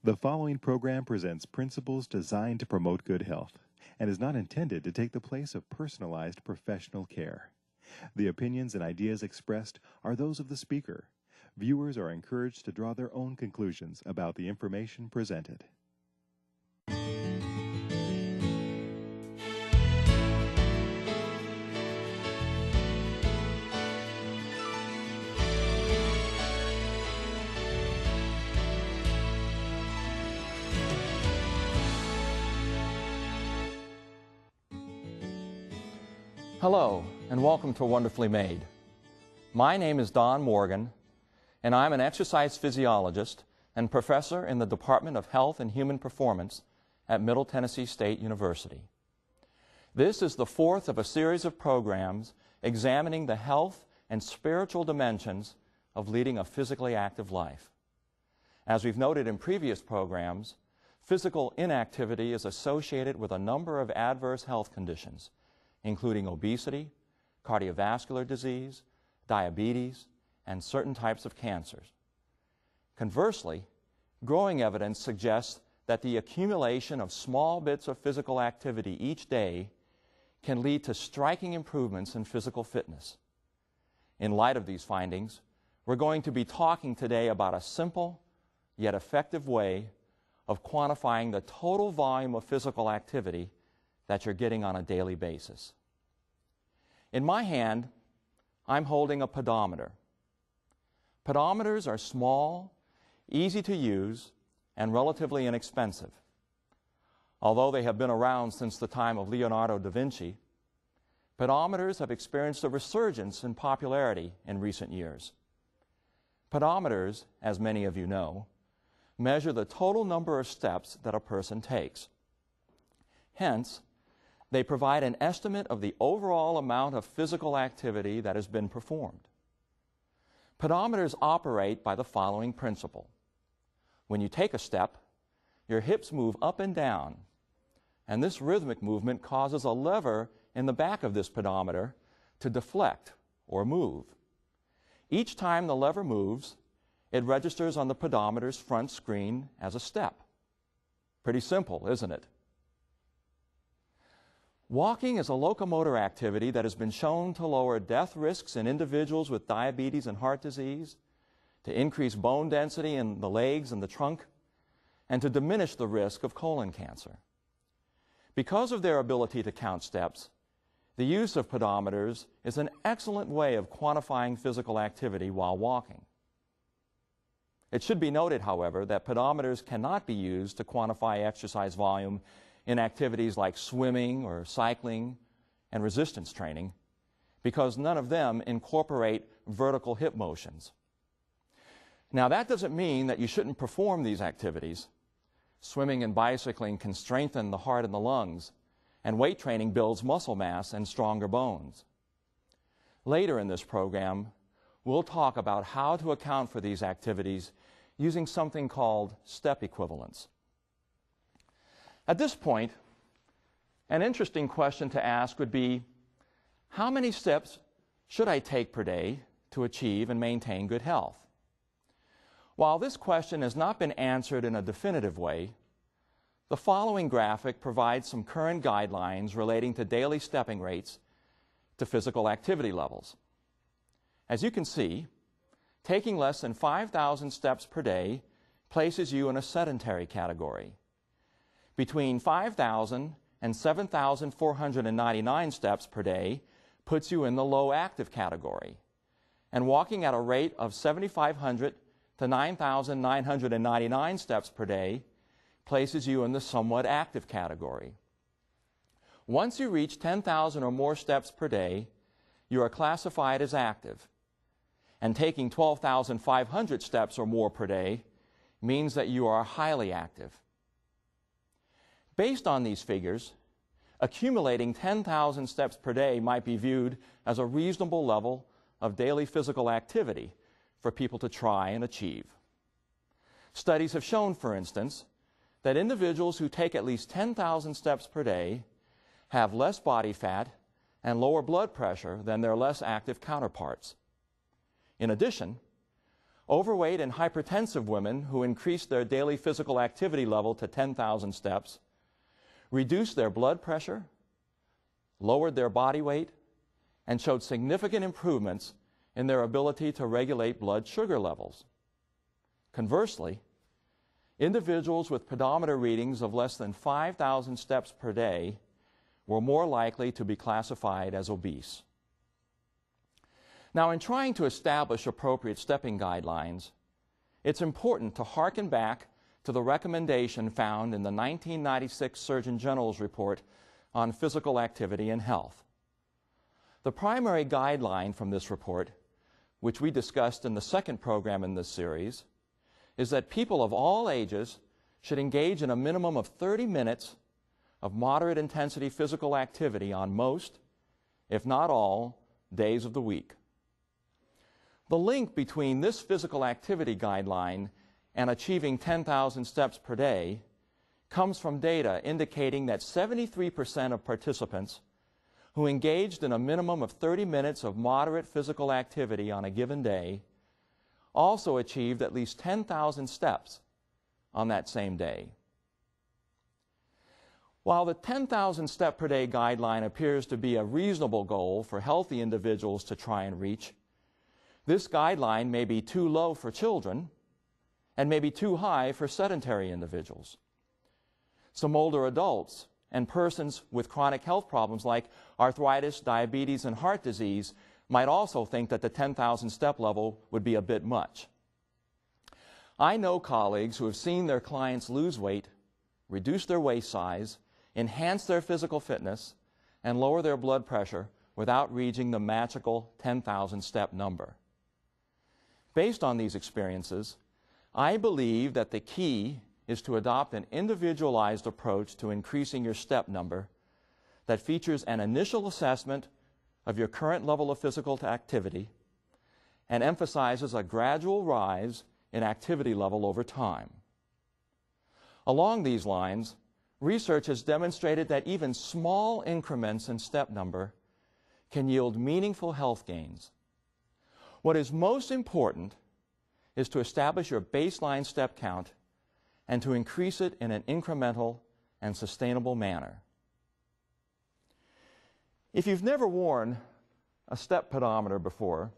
The following program presents principles designed to promote good health and is not intended to take the place of personalized professional care. The opinions and ideas expressed are those of the speaker. Viewers are encouraged to draw their own conclusions about the information presented. Hello, and welcome to Wonderfully Made. My name is Don Morgan, and I'm an exercise physiologist and professor in the Department of Health and Human Performance at Middle Tennessee State University. This is the fourth of a series of programs examining the health and spiritual dimensions of leading a physically active life. As we've noted in previous programs, physical inactivity is associated with a number of adverse health conditions, including obesity, cardiovascular disease, diabetes, and certain types of cancers. Conversely, growing evidence suggests that the accumulation of small bits of physical activity each day can lead to striking improvements in physical fitness. In light of these findings, we're going to be talking today about a simple yet effective way of quantifying the total volume of physical activity that you're getting on a daily basis. In my hand, I'm holding a pedometer. Pedometers are small, easy to use, and relatively inexpensive. Although they have been around since the time of Leonardo da Vinci, pedometers have experienced a resurgence in popularity in recent years. Pedometers, as many of you know, measure the total number of steps that a person takes. Hence, they provide an estimate of the overall amount of physical activity that has been performed. Pedometers operate by the following principle. When you take a step, your hips move up and down, and this rhythmic movement causes a lever in the back of this pedometer to deflect or move. Each time the lever moves, it registers on the pedometer's front screen as a step. Pretty simple, isn't it? Walking is a locomotor activity that has been shown to lower death risks in individuals with diabetes and heart disease, to increase bone density in the legs and the trunk, and to diminish the risk of colon cancer. Because of their ability to count steps, the use of pedometers is an excellent way of quantifying physical activity while walking. It should be noted, however, that pedometers cannot be used to quantify exercise volume in activities like swimming or cycling and resistance training, because none of them incorporate vertical hip motions. Now, that doesn't mean that you shouldn't perform these activities. Swimming and bicycling can strengthen the heart and the lungs, and weight training builds muscle mass and stronger bones. Later in this program, we'll talk about how to account for these activities using something called step equivalence. At this point, an interesting question to ask would be, how many steps should I take per day to achieve and maintain good health? While this question has not been answered in a definitive way, the following graphic provides some current guidelines relating to daily stepping rates to physical activity levels. As you can see, taking less than 5,000 steps per day places you in a sedentary category. Between 5,000 and 7,499 steps per day puts you in the low active category, and walking at a rate of 7,500 to 9,999 steps per day places you in the somewhat active category. Once you reach 10,000 or more steps per day, you are classified as active, and taking 12,500 steps or more per day means that you are highly active. Based on these figures, accumulating 10,000 steps per day might be viewed as a reasonable level of daily physical activity for people to try and achieve. Studies have shown, for instance, that individuals who take at least 10,000 steps per day have less body fat and lower blood pressure than their less active counterparts. In addition, Overweight and hypertensive women who increased their daily physical activity level to 10,000 steps reduced their blood pressure, lowered their body weight, and showed significant improvements in their ability to regulate blood sugar levels. Conversely, individuals with pedometer readings of less than 5,000 steps per day were more likely to be classified as obese. Now, in trying to establish appropriate stepping guidelines, it's important to hearken back to the recommendation found in the 1996 Surgeon General's report on physical activity and health. The primary guideline from this report, which we discussed in the second program in this series, is that people of all ages should engage in a minimum of 30 minutes of moderate intensity physical activity on most, if not all, days of the week. The link between this physical activity guideline and achieving 10,000 steps per day comes from data indicating that 73% of participants who engaged in a minimum of 30 minutes of moderate physical activity on a given day also achieved at least 10,000 steps on that same day. While the 10,000 step per day guideline appears to be a reasonable goal for healthy individuals to try and reach, this guideline may be too low for children and may be too high for sedentary individuals. Some older adults and persons with chronic health problems like arthritis, diabetes, and heart disease might also think that the 10,000 step level would be a bit much. I know colleagues who have seen their clients lose weight, reduce their waist size, enhance their physical fitness, and lower their blood pressure without reaching the magical 10,000 step number. Based on these experiences, I believe that the key is to adopt an individualized approach to increasing your step number that features an initial assessment of your current level of physical activity and emphasizes a gradual rise in activity level over time. Along these lines, research has demonstrated that even small increments in step number can yield meaningful health gains. What is most important is to establish your baseline step count and to increase it in an incremental and sustainable manner. If you've never worn a step pedometer before,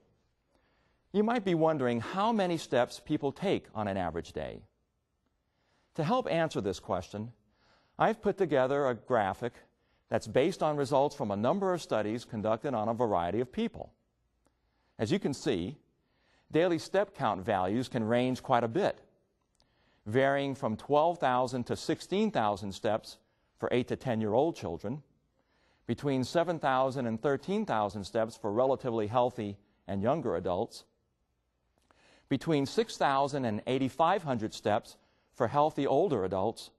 you might be wondering how many steps people take on an average day. To help answer this question, I've put together a graphic that's based on results from a number of studies conducted on a variety of people. As you can see, daily step count values can range quite a bit, varying from 12,000 to 16,000 steps for 8 to 10-year-old children, between 7,000 and 13,000 steps for relatively healthy and younger adults, between 6,000 and 8,500 steps for healthy older adults,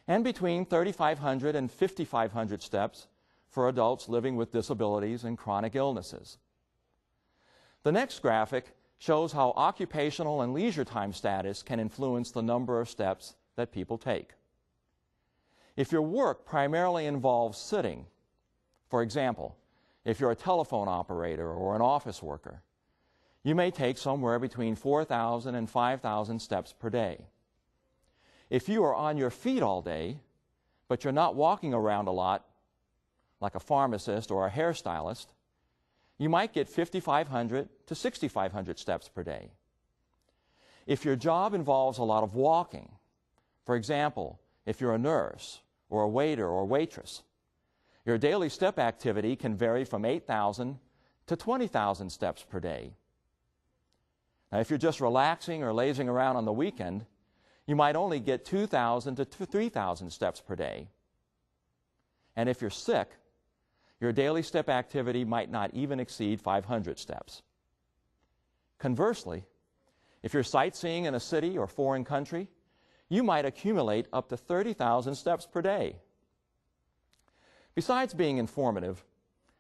and between 3,500 and 5,500 steps for adults living with disabilities and chronic illnesses. The next graphic shows how occupational and leisure time status can influence the number of steps that people take. If your work primarily involves sitting, for example, if you're a telephone operator or an office worker, you may take somewhere between 4,000 and 5,000 steps per day. If you are on your feet all day, but you're not walking around a lot, like a pharmacist or a hairstylist, you might get 5,500 to 6,500 steps per day. If your job involves a lot of walking, for example, if you're a nurse or a waiter or waitress, your daily step activity can vary from 8,000 to 20,000 steps per day. Now, if you're just relaxing or lazing around on the weekend, you might only get 2,000 to 3,000 steps per day. And if you're sick, your daily step activity might not even exceed 500 steps. Conversely, if you're sightseeing in a city or foreign country, you might accumulate up to 30,000 steps per day. Besides being informative,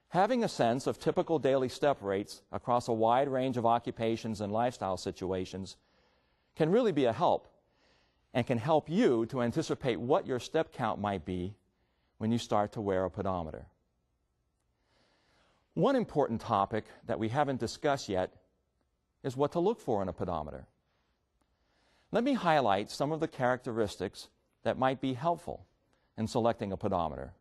having a sense of typical daily step rates across a wide range of occupations and lifestyle situations can really be a help and can help you to anticipate what your step count might be when you start to wear a pedometer. One important topic that we haven't discussed yet is what to look for in a pedometer. Let me highlight some of the characteristics that might be helpful in selecting a pedometer,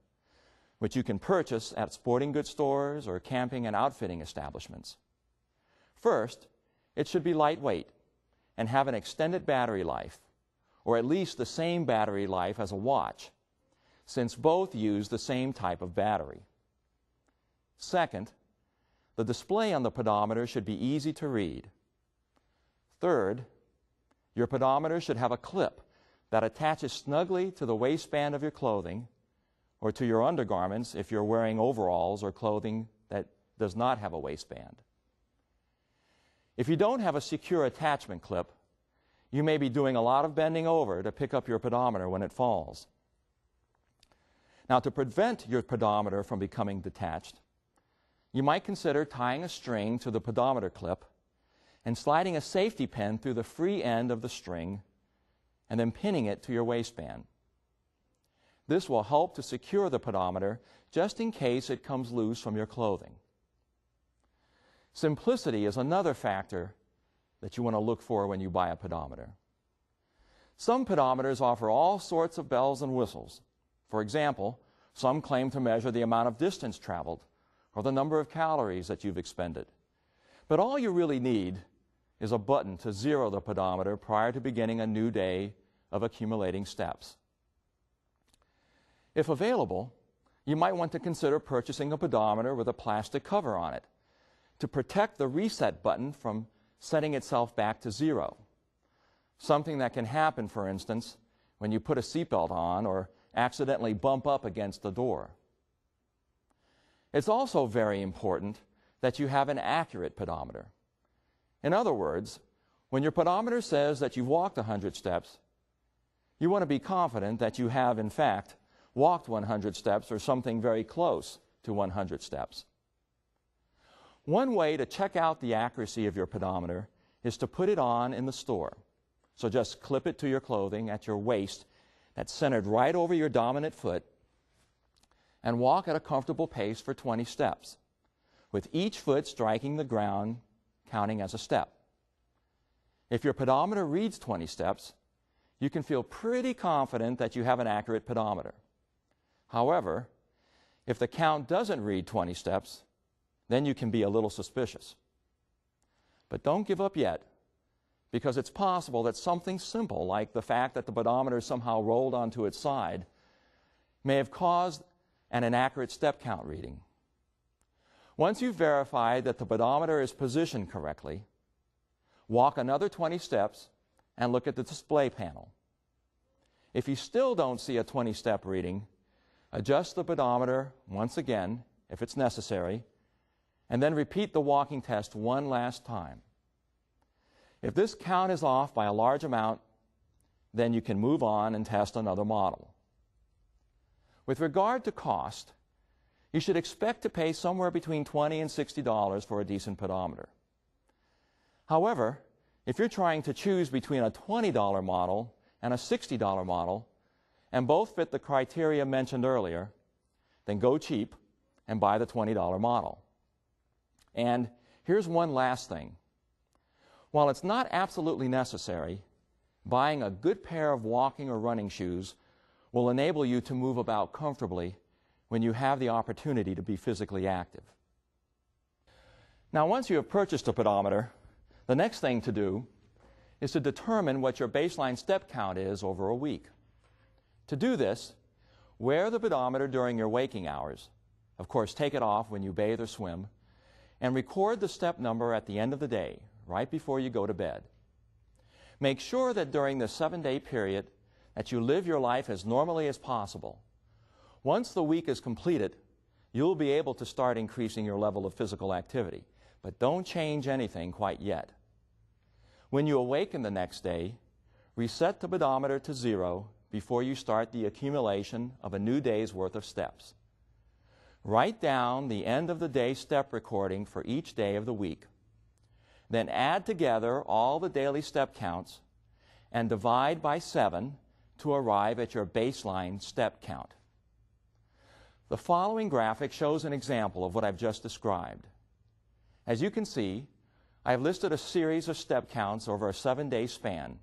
which you can purchase at sporting goods stores or camping and outfitting establishments. First, it should be lightweight and have an extended battery life, or at least the same battery life as a watch, since both use the same type of battery. Second, the display on the pedometer should be easy to read. Third, your pedometer should have a clip that attaches snugly to the waistband of your clothing or to your undergarments if you're wearing overalls or clothing that does not have a waistband. If you don't have a secure attachment clip, you may be doing a lot of bending over to pick up your pedometer when it falls. Now, to prevent your pedometer from becoming detached, you might consider tying a string to the pedometer clip and sliding a safety pin through the free end of the string and then pinning it to your waistband. This will help to secure the pedometer just in case it comes loose from your clothing. Simplicity is another factor that you want to look for when you buy a pedometer. Some pedometers offer all sorts of bells and whistles. For example, some claim to measure the amount of distance traveled or the number of calories that you've expended. But all you really need is a button to zero the pedometer prior to beginning a new day of accumulating steps. If available, you might want to consider purchasing a pedometer with a plastic cover on it to protect the reset button from setting itself back to zero, something that can happen, for instance, when you put a seatbelt on or accidentally bump up against the door. It's also very important that you have an accurate pedometer. In other words, when your pedometer says that you've walked 100 steps, you want to be confident that you have, in fact, walked 100 steps or something very close to 100 steps. One way to check out the accuracy of your pedometer is to put it on in the store. So just clip it to your clothing at your waist that's centered right over your dominant foot and walk at a comfortable pace for 20 steps, with each foot striking the ground, counting as a step. If your pedometer reads 20 steps, you can feel pretty confident that you have an accurate pedometer. However, if the count doesn't read 20 steps, then you can be a little suspicious. But don't give up yet, because it's possible that something simple, like the fact that the pedometer somehow rolled onto its side, may have caused an inaccurate step count reading. Once you've verified that the pedometer is positioned correctly, walk another 20 steps and look at the display panel. If you still don't see a 20-step reading, adjust the pedometer once again, if it's necessary, and then repeat the walking test one last time. If this count is off by a large amount, then you can move on and test another model. With regard to cost, you should expect to pay somewhere between $20 and $60 for a decent pedometer. However, if you're trying to choose between a $20 model and a $60 model, and both fit the criteria mentioned earlier, then go cheap and buy the $20 model. And here's one last thing. While it's not absolutely necessary, buying a good pair of walking or running shoes will enable you to move about comfortably when you have the opportunity to be physically active. Now, once you have purchased a pedometer, the next thing to do is to determine what your baseline step count is over a week. To do this, wear the pedometer during your waking hours. Of course, take it off when you bathe or swim, and record the step number at the end of the day, right before you go to bed. Make sure that during the 7-day period that you live your life as normally as possible. Once the week is completed, you'll be able to start increasing your level of physical activity, but don't change anything quite yet. When you awaken the next day, reset the pedometer to 0 before you start the accumulation of a new day's worth of steps. Write down the end of the day step recording for each day of the week. Then add together all the daily step counts and divide by 7 to arrive at your baseline step count. The following graphic shows an example of what I've just described. As you can see, I've listed a series of step counts over a 7-day span,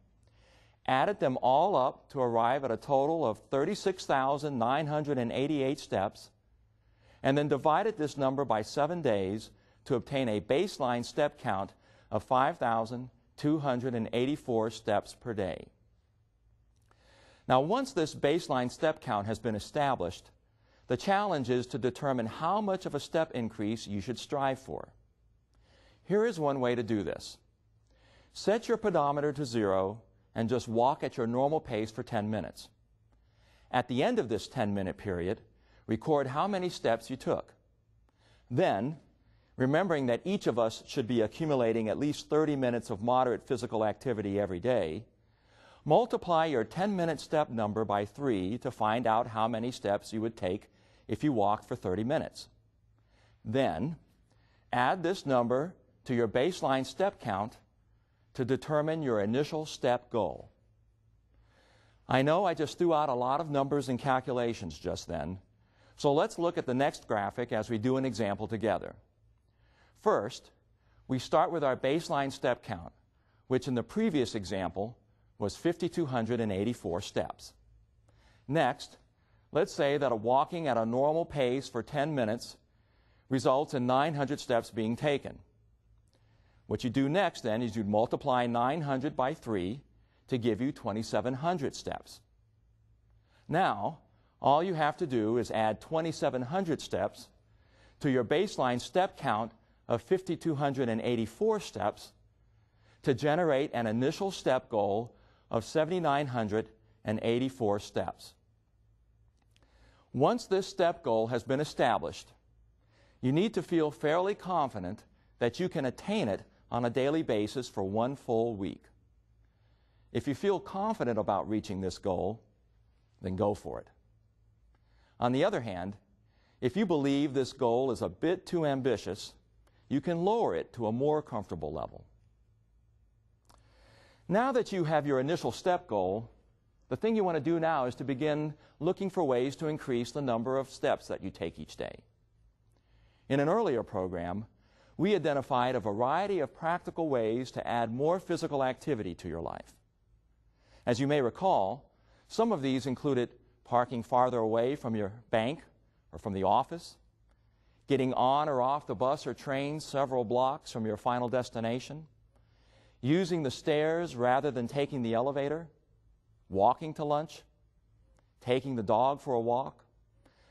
added them all up to arrive at a total of 36,988 steps, and then divided this number by 7 days to obtain a baseline step count of 5,284 steps per day. Now, once this baseline step count has been established, the challenge is to determine how much of a step increase you should strive for. Here is one way to do this. Set your pedometer to 0 and just walk at your normal pace for 10 minutes. At the end of this 10-minute period, record how many steps you took. Then, remembering that each of us should be accumulating at least 30 minutes of moderate physical activity every day, multiply your 10-minute step number by 3 to find out how many steps you would take if you walked for 30 minutes. Then, add this number to your baseline step count to determine your initial step goal. I know I just threw out a lot of numbers and calculations just then, so let's look at the next graphic as we do an example together. First, we start with our baseline step count, which in the previous example was 5,284 steps. Next, let's say that walking at a normal pace for 10 minutes results in 900 steps being taken. What you do next then is you multiply 900 by 3 to give you 2,700 steps. Now, all you have to do is add 2,700 steps to your baseline step count of 5,284 steps to generate an initial step goal of 7,984 steps. Once this step goal has been established, you need to feel fairly confident that you can attain it on a daily basis for 1 full week. If you feel confident about reaching this goal, then go for it. On the other hand, if you believe this goal is a bit too ambitious, you can lower it to a more comfortable level. Now that you have your initial step goal, the thing you want to do now is to begin looking for ways to increase the number of steps that you take each day. In an earlier program, we identified a variety of practical ways to add more physical activity to your life. As you may recall, some of these included parking farther away from your bank or from the office, getting on or off the bus or train several blocks from your final destination, using the stairs rather than taking the elevator, walking to lunch, taking the dog for a walk,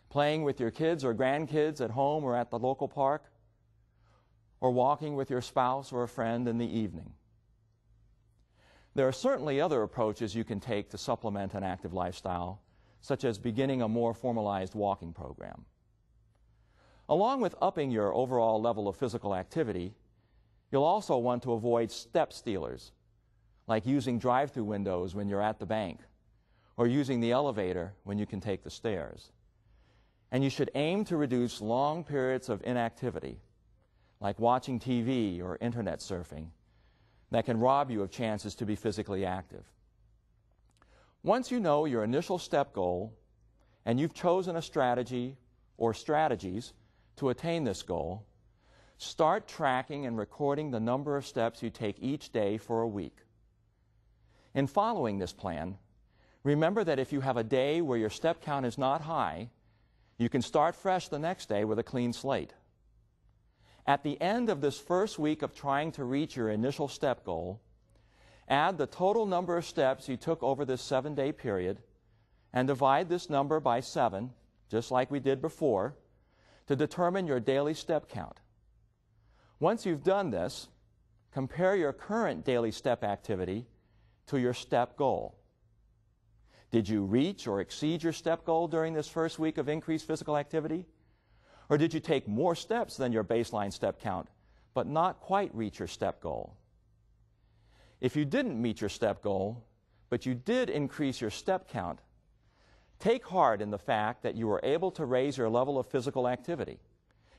playing with your kids or grandkids at home or at the local park, or walking with your spouse or a friend in the evening. There are certainly other approaches you can take to supplement an active lifestyle, such as beginning a more formalized walking program. Along with upping your overall level of physical activity, you'll also want to avoid step stealers, like using drive-through windows when you're at the bank, or using the elevator when you can take the stairs. And you should aim to reduce long periods of inactivity, like watching TV or internet surfing, that can rob you of chances to be physically active. Once you know your initial step goal, and you've chosen a strategy or strategies to attain this goal, start tracking and recording the number of steps you take each day for a week. In following this plan, remember that if you have a day where your step count is not high, you can start fresh the next day with a clean slate. At the end of this first week of trying to reach your initial step goal, add the total number of steps you took over this 7-day period and divide this number by 7, just like we did before, to determine your daily step count. Once you've done this, compare your current daily step activity to your step goal. Did you reach or exceed your step goal during this first week of increased physical activity? Or did you take more steps than your baseline step count, but not quite reach your step goal? If you didn't meet your step goal, but you did increase your step count, take heart in the fact that you were able to raise your level of physical activity.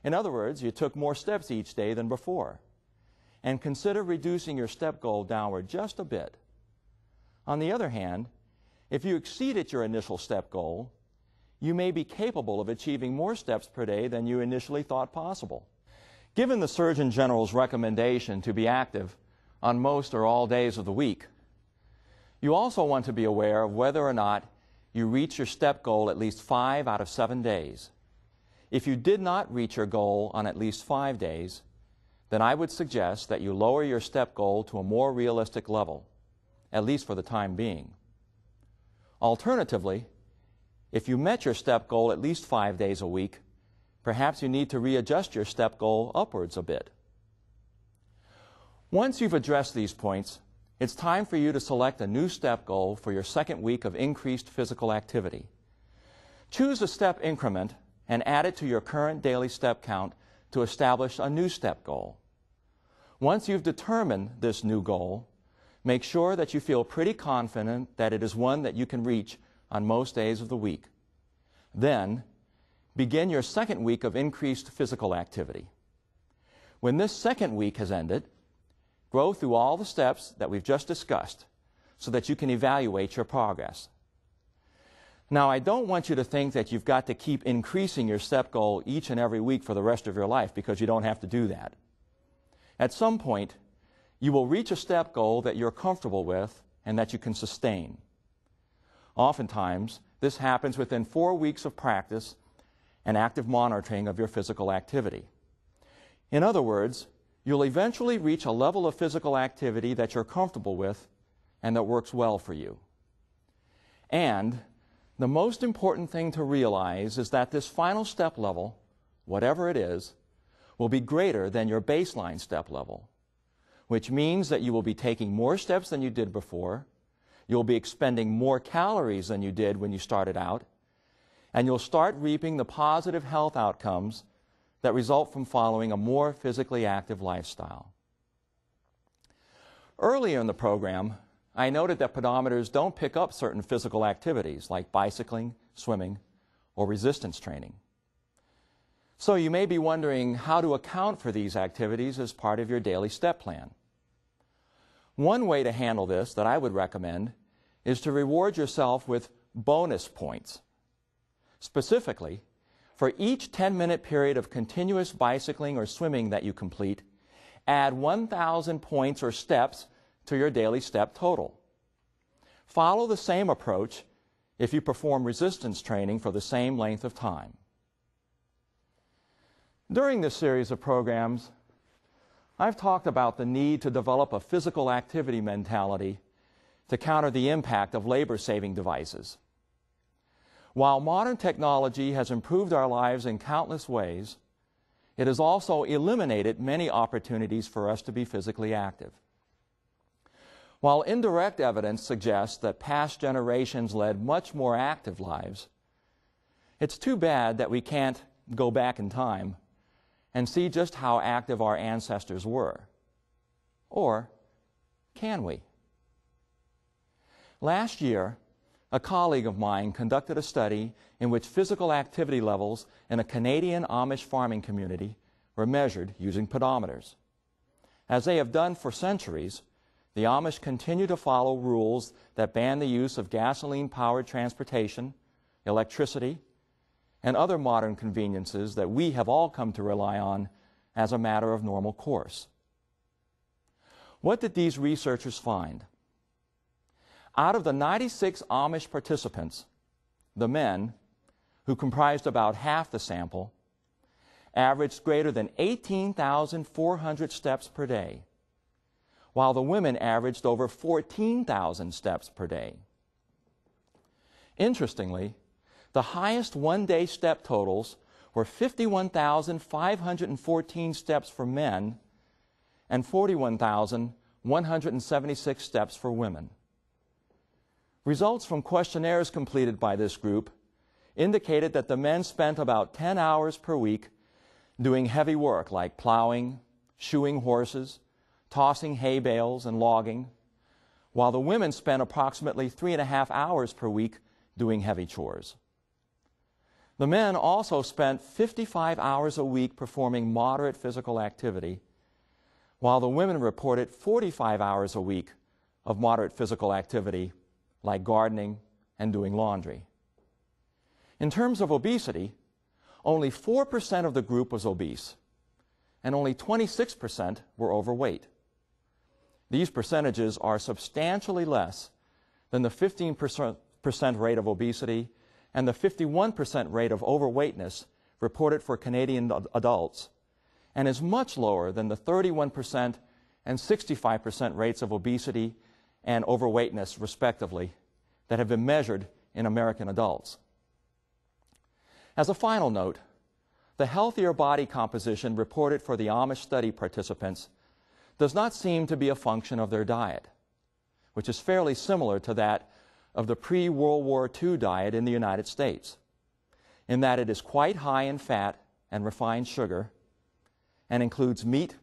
In other words, you took more steps each day than before. And consider reducing your step goal downward just a bit. On the other hand, if you exceeded your initial step goal, you may be capable of achieving more steps per day than you initially thought possible. Given the Surgeon General's recommendation to be active on most or all days of the week, you also want to be aware of whether or not you reach your step goal at least 5 out of 7 days. If you did not reach your goal on at least 5 days, then I would suggest that you lower your step goal to a more realistic level, at least for the time being. Alternatively, if you met your step goal at least 5 days a week, perhaps you need to readjust your step goal upwards a bit. Once you've addressed these points, it's time for you to select a new step goal for your second week of increased physical activity. Choose a step increment and add it to your current daily step count to establish a new step goal. Once you've determined this new goal, make sure that you feel pretty confident that it is one that you can reach on most days of the week. Then, begin your second week of increased physical activity. When this second week has ended, go through all the steps that we've just discussed so that you can evaluate your progress. Now, I don't want you to think that you've got to keep increasing your step goal each and every week for the rest of your life, because you don't have to do that. At some point, you will reach a step goal that you're comfortable with and that you can sustain. Oftentimes, this happens within 4 weeks of practice and active monitoring of your physical activity. In other words, you'll eventually reach a level of physical activity that you're comfortable with and that works well for you. And the most important thing to realize is that this final step level, whatever it is, will be greater than your baseline step level, which means that you will be taking more steps than you did before, you'll be expending more calories than you did when you started out, and you'll start reaping the positive health outcomes that result from following a more physically active lifestyle. Earlier in the program, I noted that pedometers don't pick up certain physical activities like bicycling, swimming, or resistance training. So you may be wondering how to account for these activities as part of your daily step plan. One way to handle this that I would recommend is to reward yourself with bonus points. Specifically, for each 10-minute period of continuous bicycling or swimming that you complete, add 1,000 points or steps to your daily step total. Follow the same approach if you perform resistance training for the same length of time. During this series of programs, I've talked about the need to develop a physical activity mentality to counter the impact of labor-saving devices. While modern technology has improved our lives in countless ways, it has also eliminated many opportunities for us to be physically active. While indirect evidence suggests that past generations led much more active lives, it's too bad that we can't go back in time and see just how active our ancestors were. Or can we? Last year, a colleague of mine conducted a study in which physical activity levels in a Canadian Amish farming community were measured using pedometers. As they have done for centuries, the Amish continue to follow rules that ban the use of gasoline-powered transportation, electricity, and other modern conveniences that we have all come to rely on as a matter of normal course. What did these researchers find? Out of the 96 Amish participants, the men, who comprised about half the sample, averaged greater than 18,400 steps per day, while the women averaged over 14,000 steps per day. Interestingly, the highest one-day step totals were 51,514 steps for men and 41,176 steps for women. Results from questionnaires completed by this group indicated that the men spent about 10 hours per week doing heavy work like plowing, shoeing horses, tossing hay bales, and logging, while the women spent approximately 3.5 hours per week doing heavy chores. The men also spent 55 hours a week performing moderate physical activity, while the women reported 45 hours a week of moderate physical activity, like gardening and doing laundry. In terms of obesity, only 4% of the group was obese, and only 26% were overweight. These percentages are substantially less than the 15% rate of obesity and the 51% rate of overweightness reported for Canadian adults, and is much lower than the 31% and 65% rates of obesity and overweightness, respectively, that have been measured in American adults. As a final note, the healthier body composition reported for the Amish Study participants does not seem to be a function of their diet, which is fairly similar to that of the pre-World War II diet in the United States, in that it is quite high in fat and refined sugar and includes meat,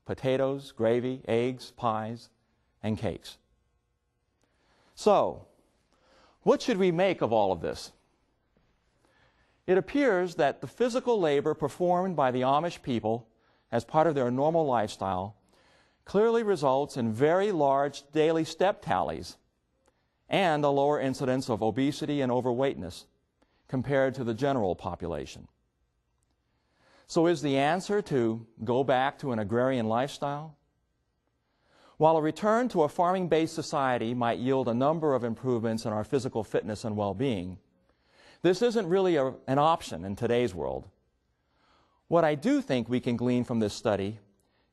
potatoes, gravy, eggs, pies, and cakes. So, what should we make of all of this? It appears that the physical labor performed by the Amish people as part of their normal lifestyle clearly results in very large daily step tallies and a lower incidence of obesity and overweightness compared to the general population. So is the answer to go back to an agrarian lifestyle? While a return to a farming-based society might yield a number of improvements in our physical fitness and well-being, this isn't really an option in today's world. What I do think we can glean from this study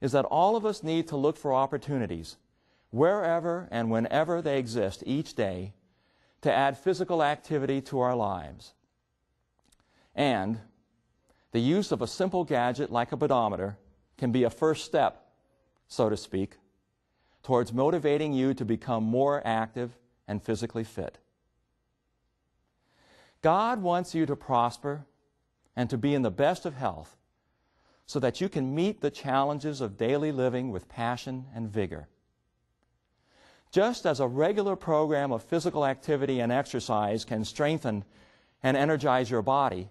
is that all of us need to look for opportunities, wherever and whenever they exist each day, to add physical activity to our lives. And the use of a simple gadget like a pedometer can be a first step, so to speak, towards motivating you to become more active and physically fit. God wants you to prosper and to be in the best of health so that you can meet the challenges of daily living with passion and vigor. Just as a regular program of physical activity and exercise can strengthen and energize your body,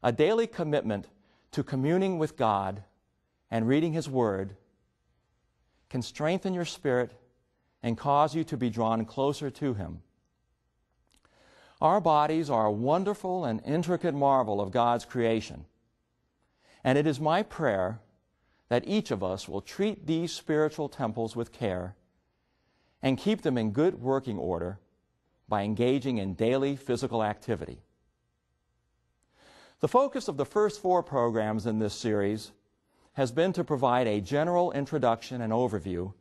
a daily commitment to communing with God and reading His Word can strengthen your spirit and cause you to be drawn closer to Him. Our bodies are a wonderful and intricate marvel of God's creation, and it is my prayer that each of us will treat these spiritual temples with care and keep them in good working order by engaging in daily physical activity. The focus of the first 4 programs in this series has been to provide a general introduction and overview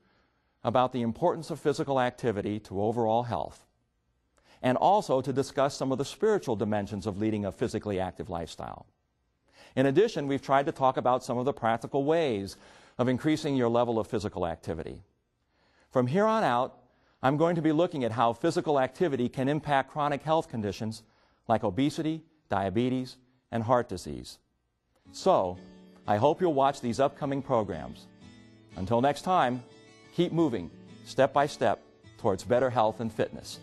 about the importance of physical activity to overall health, and also to discuss some of the spiritual dimensions of leading a physically active lifestyle. In addition, we've tried to talk about some of the practical ways of increasing your level of physical activity. From here on out, I'm going to be looking at how physical activity can impact chronic health conditions like obesity, diabetes, and heart disease. So, I hope you'll watch these upcoming programs. Until next time, keep moving, step by step, towards better health and fitness.